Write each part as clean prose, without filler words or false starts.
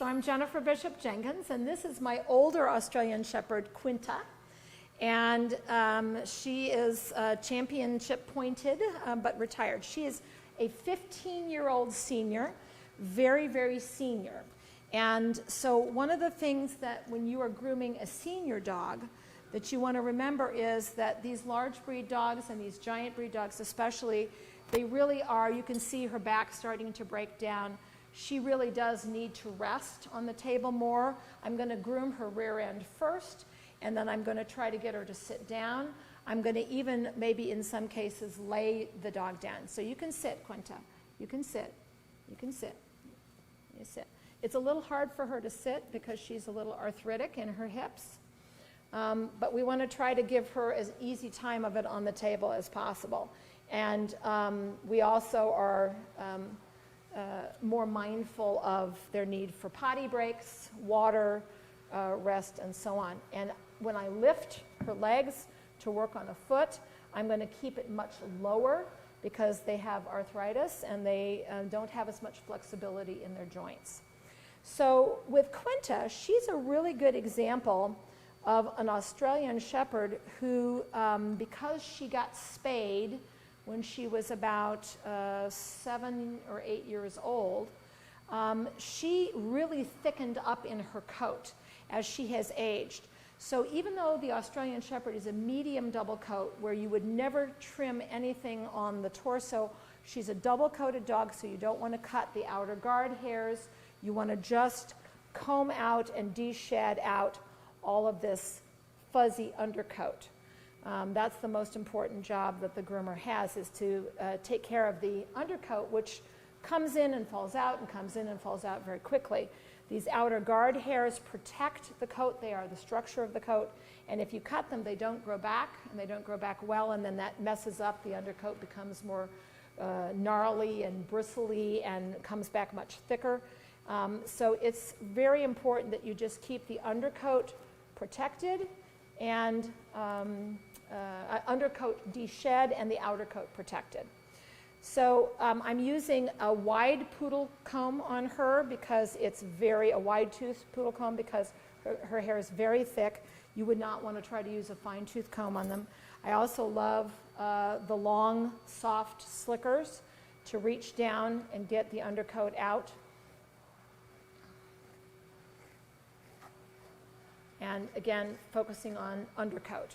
So I'm Jennifer Bishop Jenkins, and this is my older Australian Shepherd, Quinta. And she is championship pointed, but retired. She is a 15-year-old senior, very, very senior. And so one of the things that when you are grooming a senior dog that you want to remember is that these large breed dogs and these giant breed dogs especially, they really are, you can see her back starting to break down. She really does need to rest on the table more. I'm going to groom her rear end first, and then I'm going to try to get her to sit down. I'm going to even maybe in some cases lay the dog down. So you can sit, Quinta. You can sit. You can sit. You sit. It's a little hard for her to sit because she's a little arthritic in her hips. But we want to try to give her as easy time of it on the table as possible. And we also are more mindful of their need for potty breaks, water, rest, and so on. And when I lift her legs to work on a foot, I'm going to keep it much lower because they have arthritis and they don't have as much flexibility in their joints. So with Quinta, she's a really good example of an Australian Shepherd who, because she got spayed when she was about 7 or 8 years old, she really thickened up in her coat as she has aged. So even though the Australian Shepherd is a medium double coat where you would never trim anything on the torso, she's a double coated dog, so you don't want to cut the outer guard hairs. You want to just comb out and de-shed out all of this fuzzy undercoat. That's the most important job that the groomer has, is to take care of the undercoat, which comes in and falls out and comes in and falls out very quickly. These outer guard hairs protect the coat. They are the structure of the coat. And if you cut them, they don't grow back, and they don't grow back well, and then that messes up. The undercoat becomes more gnarly and bristly and comes back much thicker. So it's very important that you just keep the undercoat protected and undercoat de-shed and the outer coat protected. So I'm using a wide poodle comb on her because it's a wide tooth poodle comb because her hair is very thick. You would not want to try to use a fine tooth comb on them. I also love the long, soft slickers to reach down and get the undercoat out. And again, focusing on undercoat.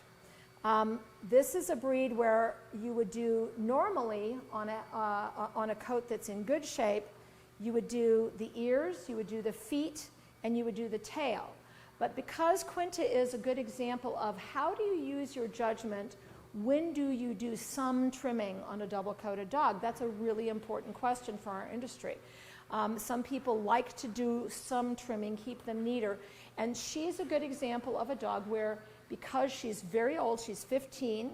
This is a breed where you would do normally on a coat that's in good shape, you would do the ears, you would do the feet, and you would do the tail. But because Quinta is a good example of how do you use your judgment, when do you do some trimming on a double-coated dog? That's a really important question for our industry. Some people like to do some trimming, keep them neater, and she's a good example of a dog where, because she's very old, she's 15,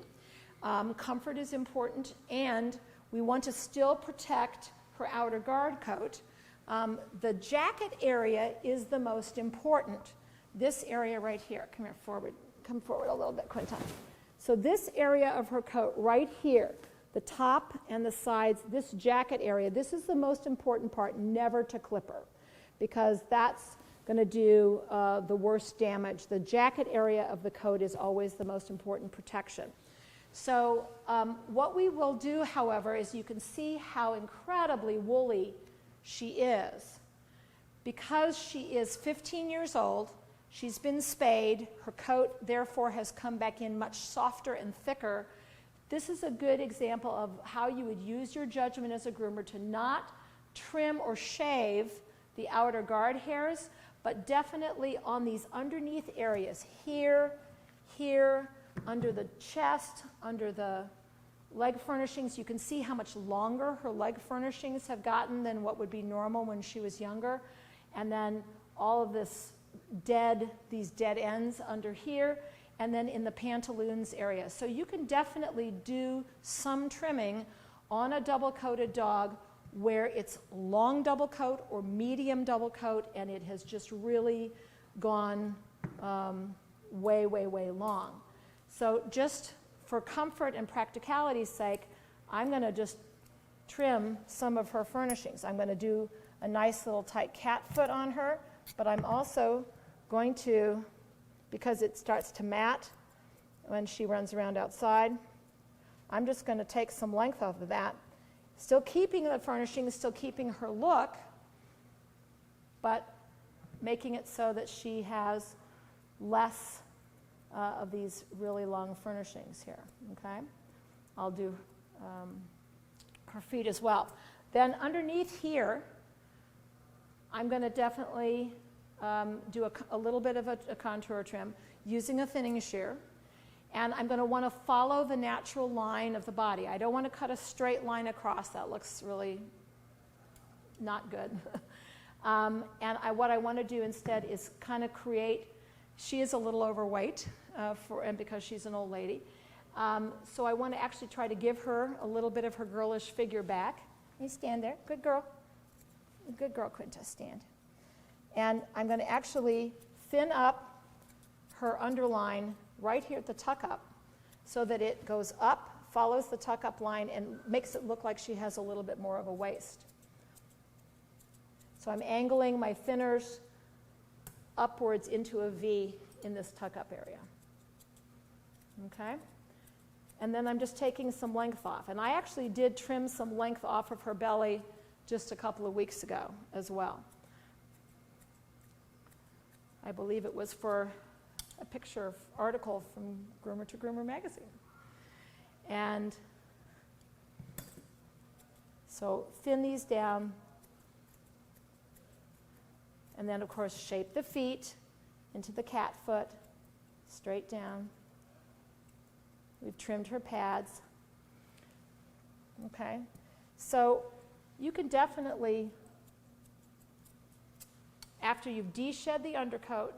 comfort is important, and we want to still protect her outer guard coat. The jacket area is the most important. This area right here, come here forward, come forward a little bit, Quinta. So this area of her coat right here, the top and the sides, this jacket area, this is the most important part, never to clip her, because that's going to do the worst damage. The jacket area of the coat is always the most important protection. So what we will do, however, is you can see how incredibly woolly she is. Because she is 15 years old, she's been spayed, her coat therefore has come back in much softer and thicker. This is a good example of how you would use your judgment as a groomer to not trim or shave the outer guard hairs, but definitely on these underneath areas, here, here, under the chest, under the leg furnishings. You can see how much longer her leg furnishings have gotten than what would be normal when she was younger. And then all of these dead ends under here, and then in the pantaloons area. So you can definitely do some trimming on a double-coated dog where it's long double coat or medium double coat and it has just really gone way, way, way long. So just for comfort and practicality's sake, I'm going to just trim some of her furnishings. I'm going to do a nice little tight cat foot on her, but I'm also going to, because it starts to mat when she runs around outside, I'm just going to take some length off of that, still keeping the furnishings, still keeping her look, but making it so that she has less of these really long furnishings here, okay? I'll do her feet as well. Then underneath here, I'm going to definitely do a little bit of a contour trim using a thinning shear. And I'm going to want to follow the natural line of the body. I don't want to cut a straight line across. That looks really not good. What I want to do instead is kind of create, she is a little overweight, and because she's an old lady. So I want to actually try to give her a little bit of her girlish figure back. You stand there. Good girl. Good girl, Quinta. Stand. And I'm going to actually thin up her underline right here at the tuck-up so that it goes up, follows the tuck-up line, and makes it look like she has a little bit more of a waist. So I'm angling my thinners upwards into a V in this tuck-up area. Okay? And then I'm just taking some length off. And I actually did trim some length off of her belly just a couple of weeks ago as well. I believe it was for a picture article from Groomer to Groomer magazine. And so thin these down. And then, of course, shape the feet into the cat foot, straight down. We've trimmed her pads. Okay? So you can definitely, after you've de-shed the undercoat,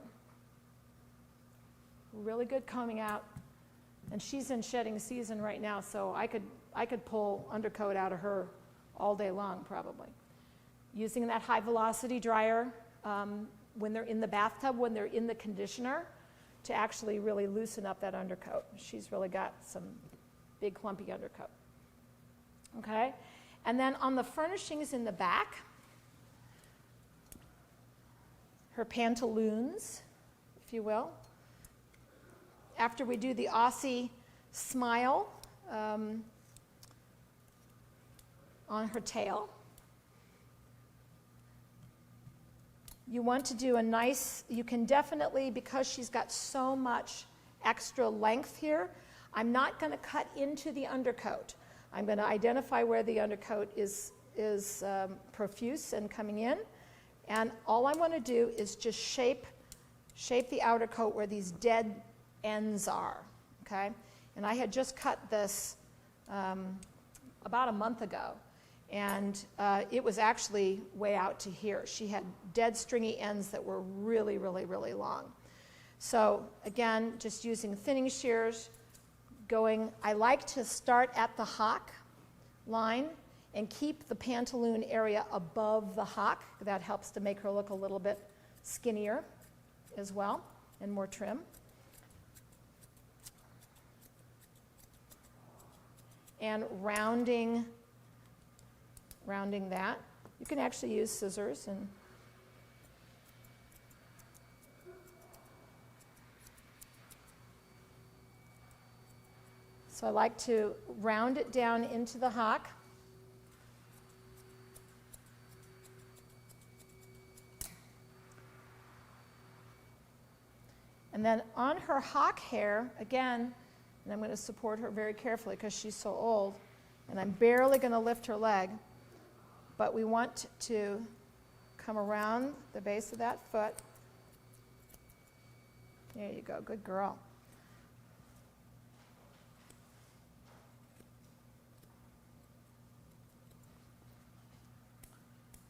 really good combing out, and she's in shedding season right now, so I could pull undercoat out of her all day long probably. Using that high velocity dryer when they're in the bathtub, when they're in the conditioner, to actually really loosen up that undercoat. She's really got some big clumpy undercoat. Okay? And then on the furnishings in the back, her pantaloons, if you will. After we do the Aussie smile on her tail, you want to do a nice, you can definitely, because she's got so much extra length here, I'm not going to cut into the undercoat. I'm going to identify where the undercoat is profuse and coming in, and all I want to do is just shape the outer coat where these dead ends are, okay? And I had just cut this about a month ago, and it was actually way out to here. She had dead stringy ends that were really, really, really long. So again, just using thinning shears, I like to start at the hock line and keep the pantaloon area above the hock. That helps to make her look a little bit skinnier as well and more trim. And rounding that. You can actually use scissors and so I like to round it down into the hock. And then on her hock hair, again, and I'm going to support her very carefully because she's so old, and I'm barely going to lift her leg, but we want to come around the base of that foot. There you go, good girl.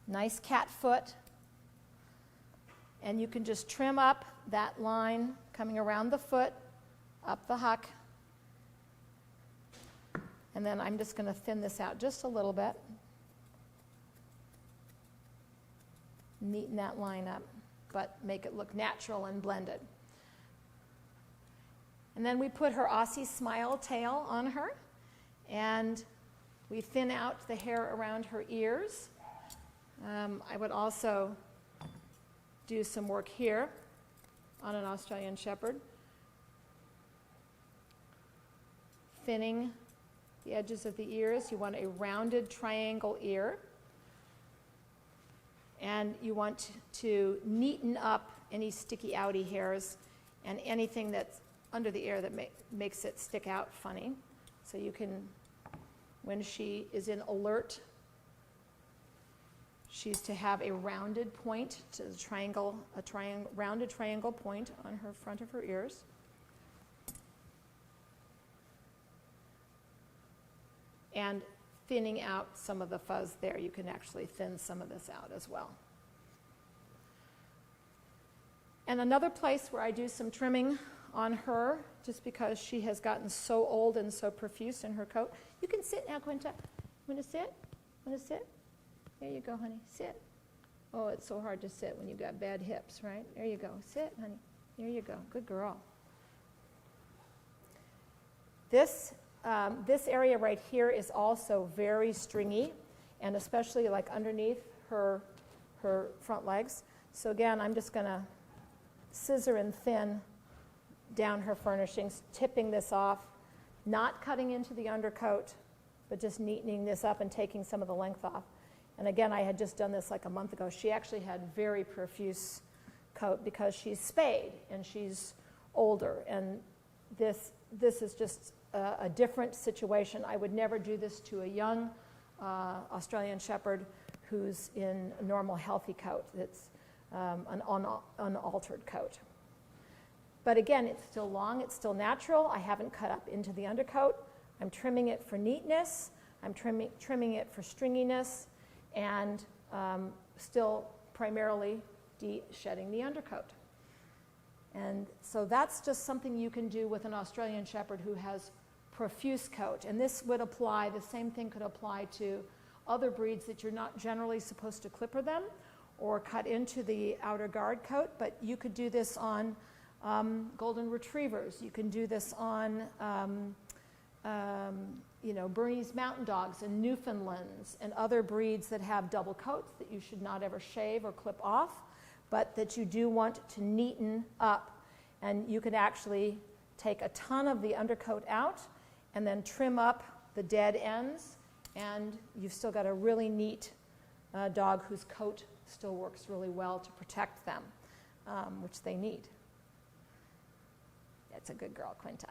Nice cat foot. And you can just trim up that line coming around the foot, up the hock. And then I'm just going to thin this out just a little bit. Neaten that line up, but make it look natural and blended. And then we put her Aussie smile tail on her, and we thin out the hair around her ears. I would also do some work here on an Australian Shepherd, thinning the edges of the ears. You want a rounded triangle ear, and you want to neaten up any sticky outy hairs and anything that's under the ear that makes it stick out funny. So you can, when she is in alert, she's to have a rounded point to the triangle, rounded triangle point on her front of her ears. And thinning out some of the fuzz there. You can actually thin some of this out as well. And another place where I do some trimming on her, just because she has gotten so old and so profuse in her coat. You can sit now, Quinta. Want to sit? Want to sit? There you go, honey. Sit. Oh, it's so hard to sit when you've got bad hips, right? There you go. Sit, honey. There you go. Good girl. This area right here is also very stringy, and especially like underneath her front legs. So again, I'm just going to scissor and thin down her furnishings, tipping this off, not cutting into the undercoat, but just neatening this up and taking some of the length off. And again, I had just done this like a month ago. She actually had very profuse coat because she's spayed and she's older. And this is just a different situation. I would never do this to a young Australian Shepherd who's in a normal, healthy coat. It's an unaltered coat. But again, it's still long, it's still natural. I haven't cut up into the undercoat. I'm trimming it for neatness. I'm trimming it for stringiness, and still primarily de-shedding the undercoat. And so that's just something you can do with an Australian Shepherd who has profuse coat. And this would apply, the same thing could apply to other breeds that you're not generally supposed to clipper them or cut into the outer guard coat, but you could do this on golden retrievers. You can do this on Bernese mountain dogs and Newfoundlands and other breeds that have double coats that you should not ever shave or clip off, but that you do want to neaten up. And you can actually take a ton of the undercoat out and then trim up the dead ends, and you've still got a really neat dog whose coat still works really well to protect them, which they need. That's a good girl, Quinta.